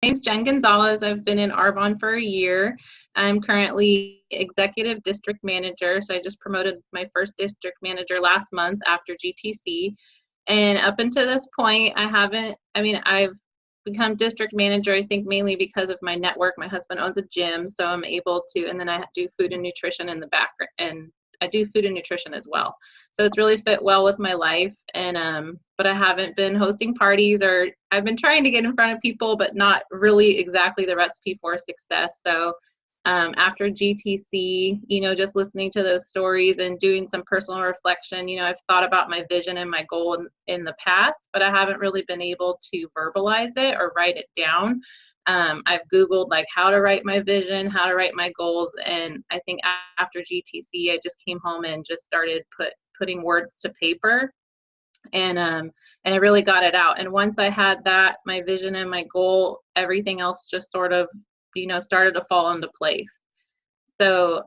name's Jen Gonzalez. I've been in Arbonne for a year. I'm currently executive district manager. So I just promoted my first district manager last month after GTC. And up until this point, I've become district manager, I think mainly because of my network. My husband owns a gym, so I'm able to, and then I do food and nutrition in the background, and I do food and nutrition as well. So it's really fit well with my life. And but I haven't been hosting parties, or I've been trying to get in front of people, but not really exactly the recipe for success. So after GTC, just listening to those stories and doing some personal reflection, I've thought about my vision and my goal in the past, but I haven't really been able to verbalize it or write it down. I've Googled like how to write my vision, how to write my goals. And I think after GTC, I just came home and just started putting words to paper, and I really got it out. And once I had that, my vision and my goal, everything else just sort of, started to fall into place. So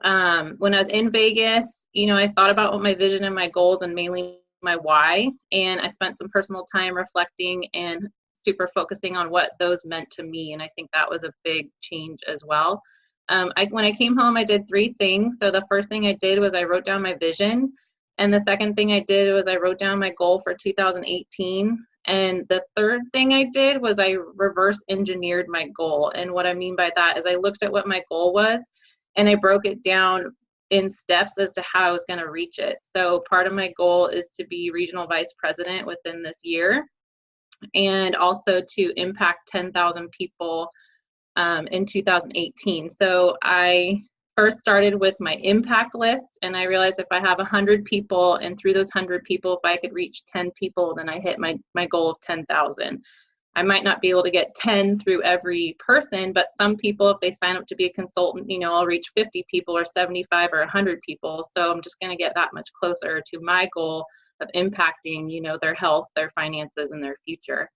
when I was in Vegas, I thought about what my vision and my goals and mainly my why. And I spent some personal time reflecting and super focusing on what those meant to me. And I think that was a big change as well. When I came home, I did 3 things. So the first thing I did was I wrote down my vision. And the second thing I did was I wrote down my goal for 2018. And the third thing I did was I reverse engineered my goal. And what I mean by that is I looked at what my goal was and I broke it down in steps as to how I was going to reach it. So part of my goal is to be regional vice president within this year, and also to impact 10,000 people in 2018. So I first started with my impact list, and I realized if I have 100 people, and through those 100 people, if I could reach 10 people, then I hit my goal of 10,000. I might not be able to get 10 through every person, but some people, if they sign up to be a consultant, I'll reach 50 people or 75 or 100 people. So I'm just going to get that much closer to my goal of impacting, their health, their finances, and their future.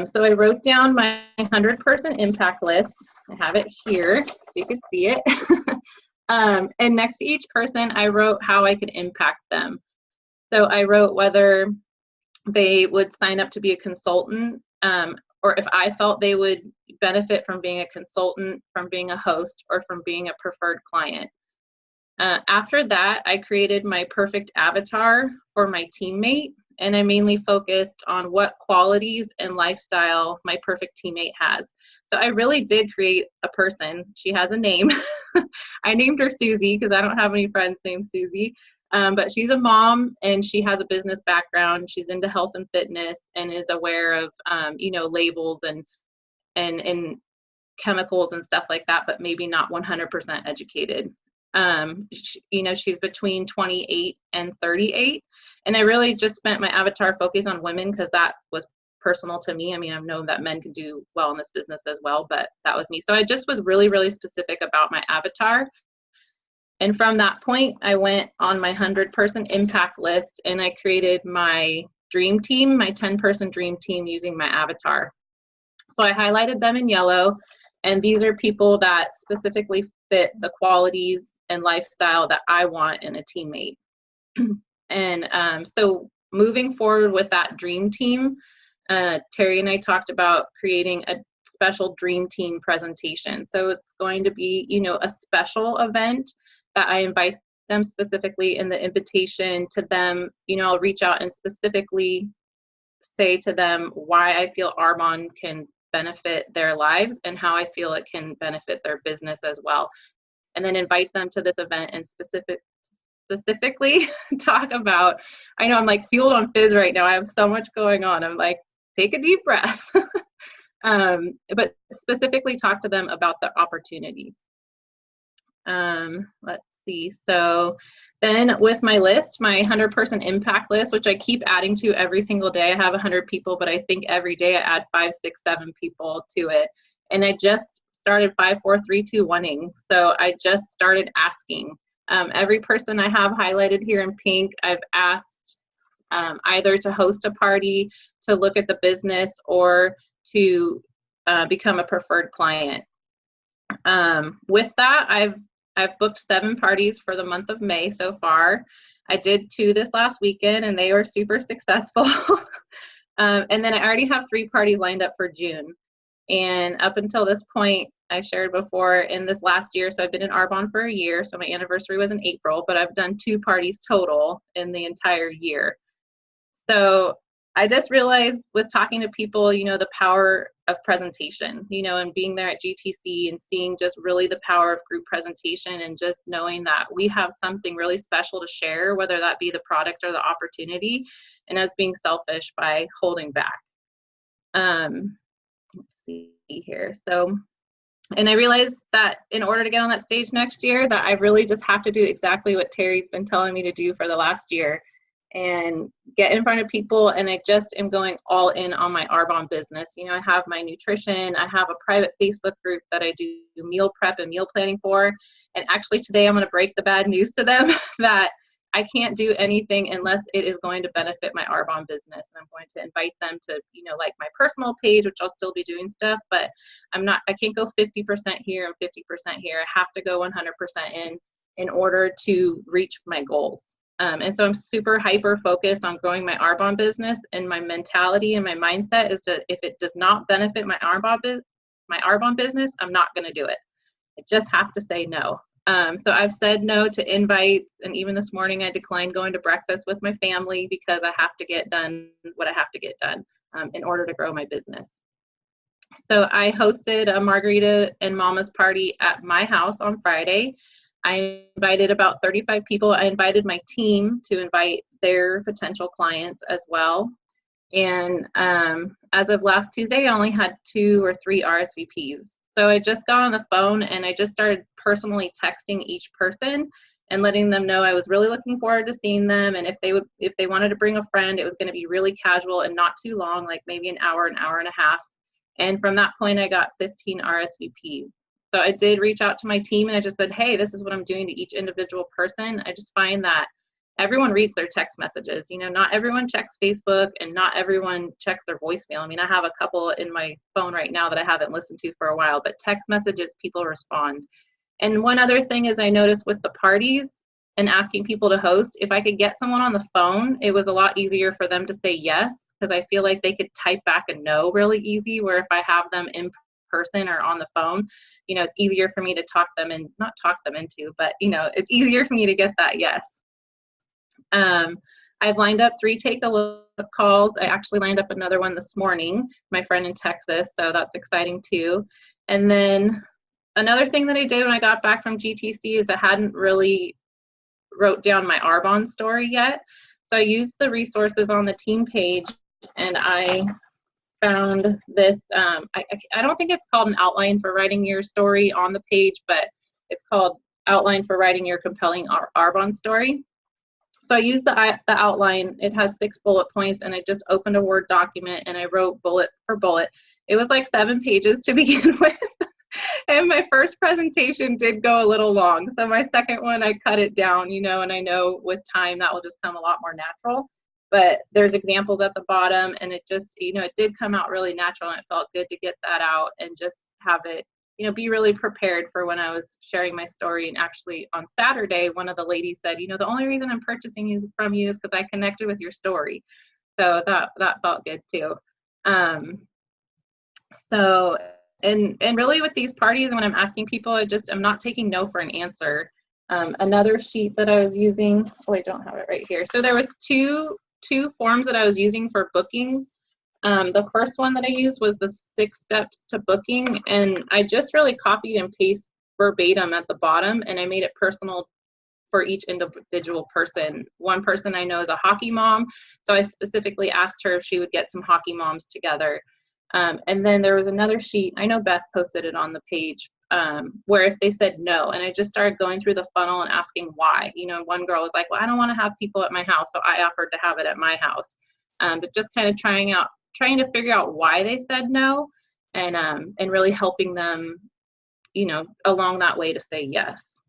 So I wrote down my 100-person impact list. I have it here, so you can see it. And next to each person, I wrote how I could impact them. So I wrote whether they would sign up to be a consultant, or if I felt they would benefit from being a consultant, from being a host, or from being a preferred client. After that, I created my perfect avatar for my teammate, and I mainly focused on what qualities and lifestyle my perfect teammate has. So I really did create a person. She has a name. I named her Susie because I don't have any friends named Susie. But she's a mom, and she has a business background. She's into health and fitness and is aware of, labels and chemicals and stuff like that, but maybe not 100% educated. She's between 28 and 38. And I really just spent my avatar focus on women because that was personal to me. I mean, I've known that men can do well in this business as well, but that was me. So I just was really, really specific about my avatar. And from that point, I went on my 100-person impact list, and I created my dream team, my 10-person dream team using my avatar. So I highlighted them in yellow, and these are people that specifically fit the qualities and lifestyle that I want in a teammate. And so moving forward with that dream team, Terry and I talked about creating a special dream team presentation. So it's going to be, a special event that I invite them specifically in the invitation to them. I'll reach out and specifically say to them why I feel Arbonne can benefit their lives and how I feel it can benefit their business as well. And then invite them to this event and specifically talk about, I know I'm like fueled on fizz right now. I have so much going on. I'm like, take a deep breath. But specifically talk to them about the opportunity. Let's see. So then with my list, my 100-person impact list, which I keep adding to every single day. I have 100 people, but I think every day I add 5, 6, 7 people to it. And I just started 5, 4, 3, 2, 1ing. So I just started asking. Every person I have highlighted here in pink, I've asked either to host a party, to look at the business, or to become a preferred client. With that, I've booked 7 parties for the month of May so far. I did 2 this last weekend, and they were super successful. And then I already have 3 parties lined up for June. And up until this point, I shared before in this last year, so I've been in Arbonne for a year, so my anniversary was in April, but I've done 2 parties total in the entire year. So I just realized with talking to people, the power of presentation, and being there at GTC and seeing just really the power of group presentation and just knowing that we have something really special to share, whether that be the product or the opportunity, and us being selfish by holding back. Let's see here. And I realized that in order to get on that stage next year, that I really just have to do exactly what Terry's been telling me to do for the last year and get in front of people. And I just am going all in on my Arbonne business. I have my nutrition. I have a private Facebook group that I do meal prep and meal planning for. And actually today I'm going to break the bad news to them that I can't do anything unless it is going to benefit my Arbonne business. And I'm going to invite them to, like my personal page, which I'll still be doing stuff, but I can't go 50% here and 50% here. I have to go 100% in order to reach my goals. And so I'm super hyper focused on growing my Arbonne business, and my mentality and my mindset is that if it does not benefit my Arbonne business, I'm not going to do it. I just have to say no. So I've said no to invites, and even this morning I declined going to breakfast with my family because I have to get done what I have to get done in order to grow my business. So I hosted a margarita and mama's party at my house on Friday. I invited about 35 people. I invited my team to invite their potential clients as well. And as of last Tuesday, I only had 2 or 3 RSVPs. So I just got on the phone and I just started personally texting each person and letting them know I was really looking forward to seeing them. And if they wanted to bring a friend, it was going to be really casual and not too long, like maybe an hour and a half. And from that point, I got 15 RSVPs. So I did reach out to my team and I just said, hey, this is what I'm doing to each individual person. I just find that everyone reads their text messages. Not everyone checks Facebook and not everyone checks their voicemail. I have a couple in my phone right now that I haven't listened to for a while, but text messages, people respond. And one other thing is I noticed with the parties and asking people to host, if I could get someone on the phone, it was a lot easier for them to say yes, because I feel like they could type back a no really easy, where if I have them in person or on the phone, it's easier for me to not talk them into, but it's easier for me to get that yes. I've lined up 3 take a look calls. I actually lined up another one this morning, my friend in Texas, so that's exciting too. And then another thing that I did when I got back from GTC is I hadn't really wrote down my Arbonne story yet. So I used the resources on the team page and I found this, I don't think it's called an outline for writing your story on the page, but it's called outline for writing your compelling Arbonne story. So I used the outline. It has 6 bullet points, and I just opened a Word document and I wrote bullet for bullet. It was like 7 pages to begin with. And my first presentation did go a little long. So my second one, I cut it down, and I know with time that will just come a lot more natural. But there's examples at the bottom, and it just, it did come out really natural, and it felt good to get that out and just have it, be really prepared for when I was sharing my story. And actually on Saturday, one of the ladies said, the only reason I'm purchasing from you is because I connected with your story. So that felt good too. And really with these parties, when I'm asking people, I'm not taking no for an answer. Another sheet that I was using, I don't have it right here. So there was two forms that I was using for bookings. The first one that I used was the 6 steps to booking, and I just really copied and pasted verbatim at the bottom, and I made it personal for each individual person. One person I know is a hockey mom, so I specifically asked her if she would get some hockey moms together. And then there was another sheet, I know Beth posted it on the page, where if they said no, and I just started going through the funnel and asking why. One girl was like, well, I don't want to have people at my house, so I offered to have it at my house. But just kind of trying to figure out why they said no, and really helping them, along that way to say yes.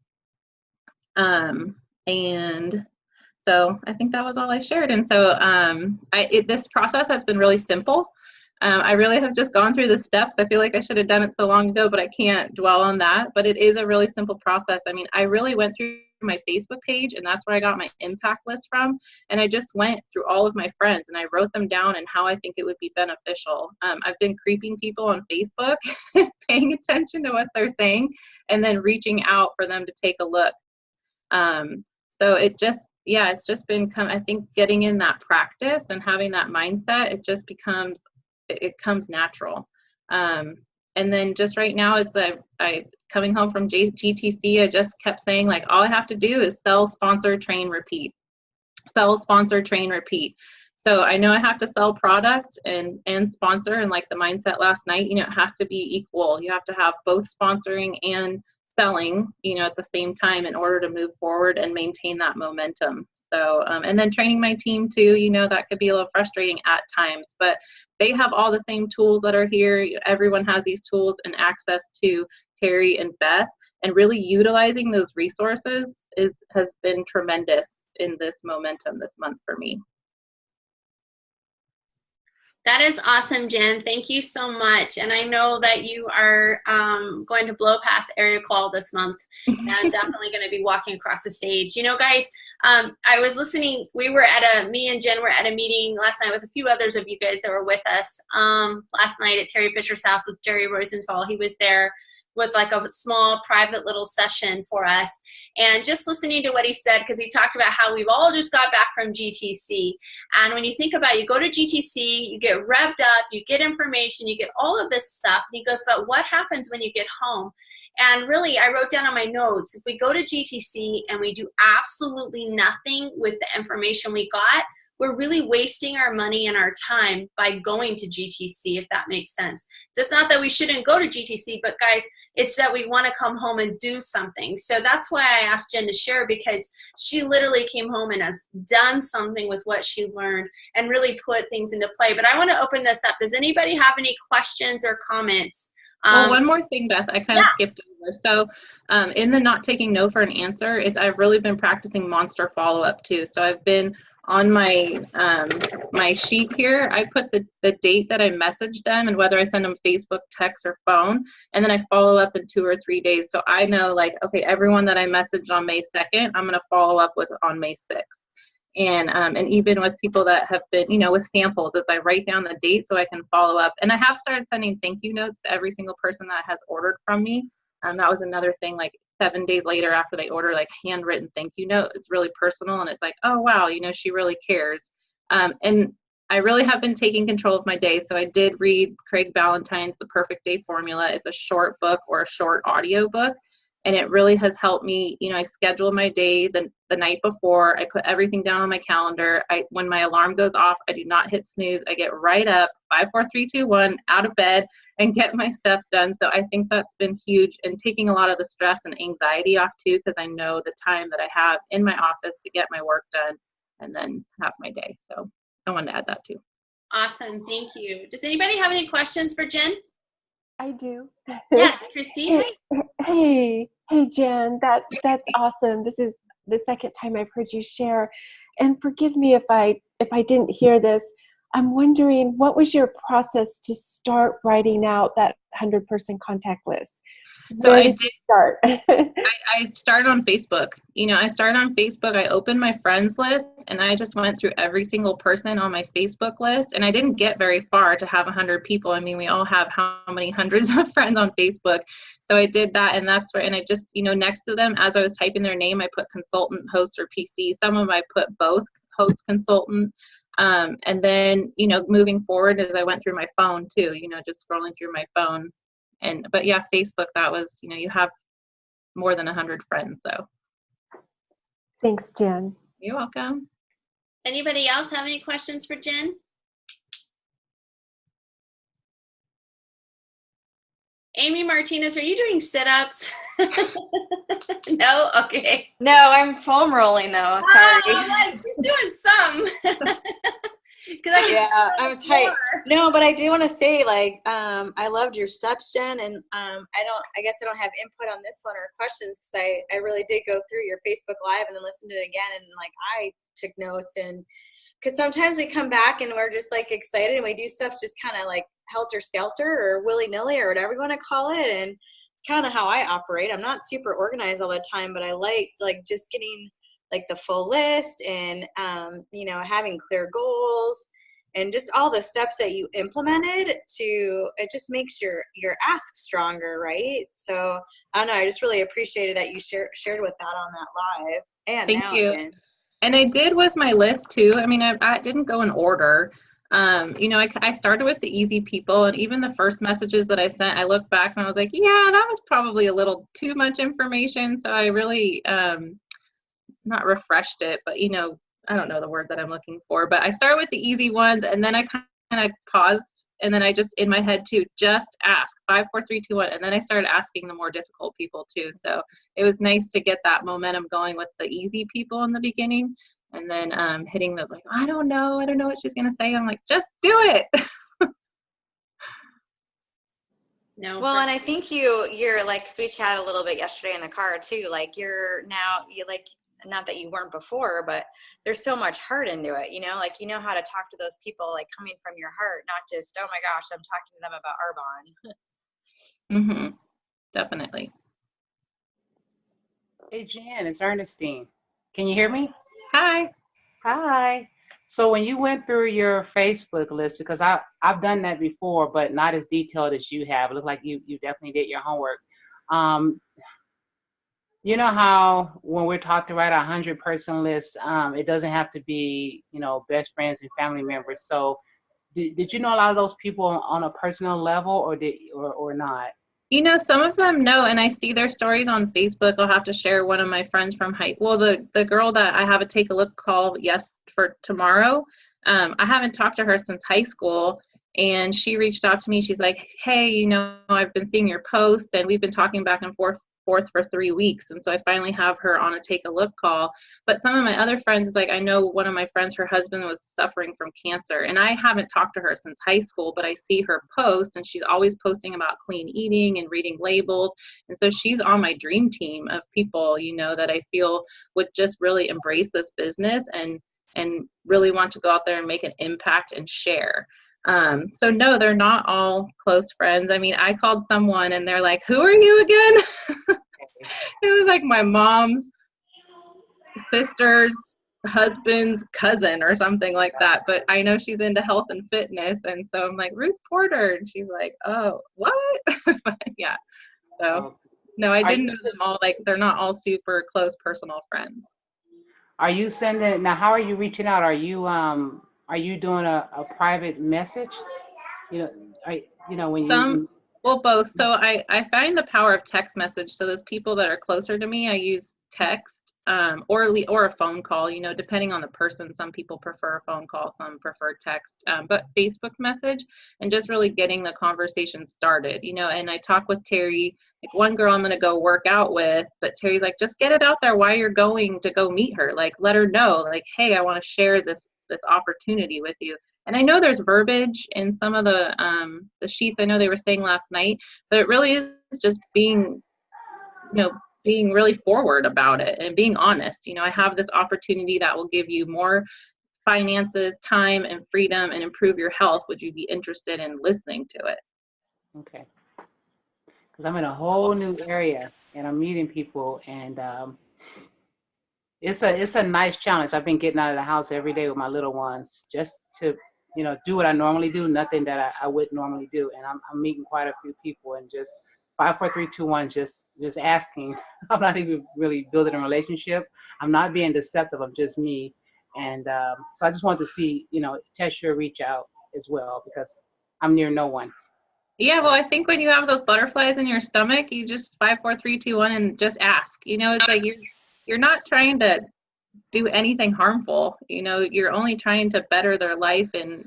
And so I think that was all I shared. And so this process has been really simple. I really have just gone through the steps. I feel like I should have done it so long ago, but I can't dwell on that. But it is a really simple process. I really went through my Facebook page, and that's where I got my impact list from. And I just went through all of my friends and I wrote them down and how I think it would be beneficial. I've been creeping people on Facebook, paying attention to what they're saying, and then reaching out for them to take a look. So it just, yeah, it's just been, I think getting in that practice and having that mindset, it just becomes, it comes natural. And then just right now, it's I coming home from GTC, I just kept saying, like, all I have to do is sell, sponsor, train, repeat. Sell, sponsor, train, repeat. So I know I have to sell product and sponsor, and like the mindset last night, you know, it has to be equal. You have to have both sponsoring and selling, you know, at the same time in order to move forward and maintain that momentum. So, and then training my team too, you know, that could be a little frustrating at times, but they have all the same tools that are here. Everyone has these tools and access to Terry and Beth, and really utilizing those resources has been tremendous in this momentum this month for me. That is awesome, Jen. Thank you so much. And I know that you are going to blow past Area Qual this month and definitely going to be walking across the stage. You know, guys, I was listening. Me and Jen were at a meeting last night with a few others of you guys that were with us last night at Terry Fisher's house with Jerry Rosenthal. He was there with like a small private little session for us, and just listening to what he said, because he talked about how we've all just got back from GTC. And when you think about it, you go to GTC, you get revved up, you get information, you get all of this stuff. And he goes, but what happens when you get home? And really, I wrote down on my notes, if we go to GTC and we do absolutely nothing with the information we got, we're really wasting our money and our time by going to GTC, if that makes sense. It's not that we shouldn't go to GTC, but guys, it's that we want to come home and do something. So that's why I asked Jen to share, because she literally came home and has done something with what she learned and really put things into play. But I want to open this up. Does anybody have any questions or comments? Well, one more thing, Beth, I kind of skipped over. So in the not taking no for an answer is I've really been practicing monster follow-up too. So I've been on my my sheet here, I put the date that I messaged them and whether I send them Facebook, text, or phone, and then I follow up in 2 or 3 days. So I know, like, okay, everyone that I messaged on May 2nd, I'm going to follow up with on May 6th. And even with people that have been, you know, with samples, as I write down the date so I can follow up. And I have started sending thank you notes to every single person that has ordered from me. That was another thing, like 7 days later after they order, like handwritten thank you note. It's really personal, and it's like, oh wow, you know, she really cares. And I really have been taking control of my day. So I did read Craig Ballantyne's The Perfect Day Formula. It's a short book or a short audio book. And it really has helped me. You know, I schedule my day the night before. I put everything down on my calendar. When my alarm goes off, I do not hit snooze. I get right up, 5, 4, 3, 2, 1, out of bed and get my stuff done. So I think that's been huge, and taking a lot of the stress and anxiety off too, because I know the time that I have in my office to get my work done and then have my day. So I wanted to add that too. Awesome. Thank you. Does anybody have any questions for Jen? I do. Yes, Christy. Hey, Jen, that's awesome. This is the second time I've heard you share, and forgive me if I didn't hear this. I'm wondering, what was your process to start writing out that 100-person contact list? So Where did you start? I started on Facebook. You know, I started on Facebook. I opened my friends list and I just went through every single person on my Facebook list. And I didn't get very far to have 100 people. I mean, we all have how many hundreds of friends on Facebook. So I did that, and that's where, and I just, you know, next to them, as I was typing their name, I put consultant, host, or PC. Some of them I put both, host, consultant. And then, you know, moving forward as I went through my phone too, you know, just scrolling through my phone. But yeah, Facebook, that was, you know, you have more than 100 friends. So Thanks, Jen. You're welcome. Anybody else have any questions for Jen? Amy Martinez, are you doing sit-ups? No? Okay. No, I'm foam rolling though. Sorry. Oh, I'm like, she's doing some. Yeah, I'm tight. No, but I do want to say, like, I loved your steps, Jen, and I guess I don't have input on this one or questions, because I really did go through your Facebook Live and then listen to it again, and like I took notes, and because sometimes we come back and we're just like excited and we do stuff just kind of like helter skelter or willy nilly or whatever you want to call it, and kind of how I operate. I'm not super organized all the time, but I like just getting like the full list and, you know, having clear goals and just all the steps that you implemented it just makes your ask stronger, right? So I don't know, I just really appreciated that you shared with that on that live and Thank now you. again. And I did with my list too. I mean, I didn't go in order. You know, I started with the easy people, and even the first messages that I sent, I looked back and I was like, yeah, that was probably a little too much information. So I really, not refreshed it, but you know, I don't know the word that I'm looking for, but I started with the easy ones, and then I kind of paused, and then I just in my head too, just ask 5, 4, 3, 2, 1, and then I started asking the more difficult people too. So it was nice to get that momentum going with the easy people in the beginning, and then hitting those like, I don't know what she's gonna say. I'm like, just do it. No. Well, and I think you're like, because we chatted a little bit yesterday in the car too, like you like, not that you weren't before, but there's so much heart into it, you know, like, you know how to talk to those people, like coming from your heart, not just, oh my gosh, I'm talking to them about Arbonne. Mm-hmm. Definitely. Hey Jen, it's Ernestine. Can you hear me? Hi. Hi. So when you went through your Facebook list, because I've done that before, but not as detailed as you have. It looked like you definitely did your homework. You know how when we're taught to write a 100-person list, it doesn't have to be, you know, best friends and family members. So did you know a lot of those people on a personal level, or not? You know, some of them know, and I see their stories on Facebook. I'll have to share one of my friends from the girl that I have a take a look call for tomorrow. I haven't talked to her since high school, and she reached out to me. She's like, hey, you know, I've been seeing your posts, and we've been talking back and forth for 3 weeks. And so I finally have her on a take a look call. But some of my other friends, it's like, I know one of my friends, her husband was suffering from cancer, and I haven't talked to her since high school, but I see her post, and she's always posting about clean eating and reading labels. And so she's on my dream team of people, you know, that I feel would just really embrace this business and really want to go out there and make an impact and share. So no, they're not all close friends. I mean, I called someone and they're like, who are you again? It was like my mom's sister's husband's cousin or something like that. But I know she's into health and fitness. And so I'm like, Ruth Porter. And she's like, oh, what? Yeah. So no, I didn't know them all. Like, they're not all super close personal friends. Are you sending, now how are you reaching out? Are you doing a private message? You know, when you Well, both. So I find the power of text message. So those people that are closer to me, I use text or a phone call, you know, depending on the person. Some people prefer a phone call, some prefer text, but Facebook message and just really getting the conversation started, you know. And I talk with Terry, like one girl I'm going to go work out with, but Terry's like, just get it out there while you're going to go meet her. Like, let her know, like, hey, I want to share this opportunity with you. And I know there's verbiage in some of the sheets. I know they were saying last night, but it really is just being, you know, being really forward about it and being honest. You know, I have this opportunity that will give you more finances, time, and freedom and improve your health. Would you be interested in listening to it? Okay. Because I'm in a whole new area and I'm meeting people, and it's a nice challenge. I've been getting out of the house every day with my little ones just to, you know, do what I normally do, nothing that I wouldn't normally do. And I'm meeting quite a few people and just 5, 4, 3, 2, 1, just asking. I'm not even really building a relationship. I'm not being deceptive. I'm just me. And so I just want to see, you know, test your reach out as well, because I'm near no one. Yeah, well, I think when you have those butterflies in your stomach, you just 5, 4, 3, 2, 1, and just ask. You know, it's like you're not trying to do anything harmful. You know, you're only trying to better their life in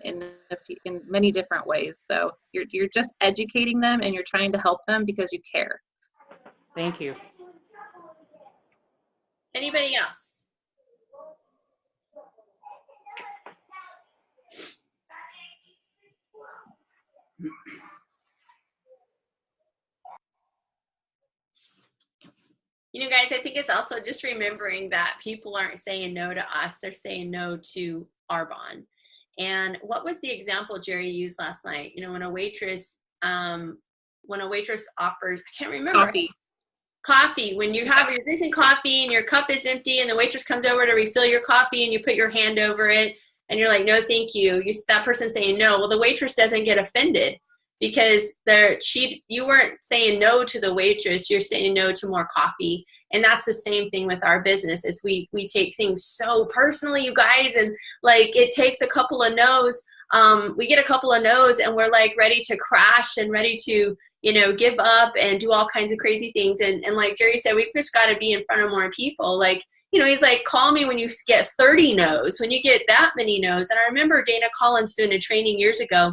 many different ways. So you're just educating them and you're trying to help them because you care. Thank you. Anybody else? You know, guys, I think it's also just remembering that people aren't saying no to us. They're saying no to Arbonne. And what was the example Jerry used last night? You know, when a waitress when a waitress offers, I can't remember. Coffee. When you're drinking coffee and your cup is empty and the waitress comes over to refill your coffee and you put your hand over it and you're like, no, thank you. That person saying no. Well, the waitress doesn't get offended because you weren't saying no to the waitress. You're saying no to more coffee. And that's the same thing with our business is we take things so personally, you guys. And like, it takes a couple of no's. We get a couple of no's and we're like ready to crash and ready to, give up and do all kinds of crazy things. And like Jerry said, we've just got to be in front of more people. Like, he's like, call me when you get 30 no's, when you get that many no's. And I remember Dana Collins doing a training years ago.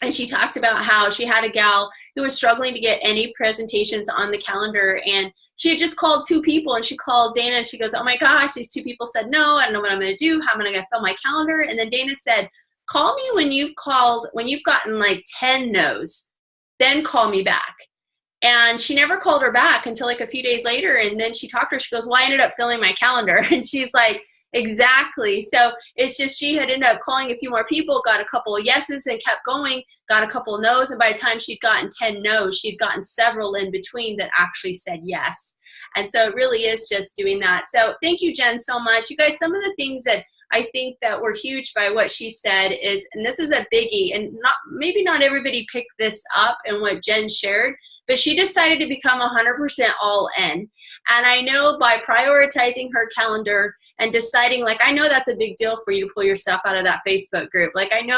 And she talked about how she had a gal who was struggling to get any presentations on the calendar. And she had just called 2 people. And she called Dana and she goes, oh my gosh, these 2 people said no. I don't know what I'm going to do. How am I going to fill my calendar? And then Dana said, call me when you've gotten like 10 no's. Then call me back. And she never called her back until like a few days later. And then she talked to her. She goes, well, I ended up filling my calendar. And she's like, exactly. So it's just she had ended up calling a few more people, got a couple of yeses and kept going, got a couple of no's. And by the time she'd gotten 10 no's, she'd gotten several in between that actually said yes. And so it really is just doing that. So thank you, Jen, so much. You guys, some of the things that I think that were huge by what she said is, and this is a biggie, and maybe not everybody picked this up in what Jen shared, but she decided to become 100% all in. And I know by prioritizing her calendar and deciding, like, I know that's a big deal for you to pull yourself out of that Facebook group. Like, I know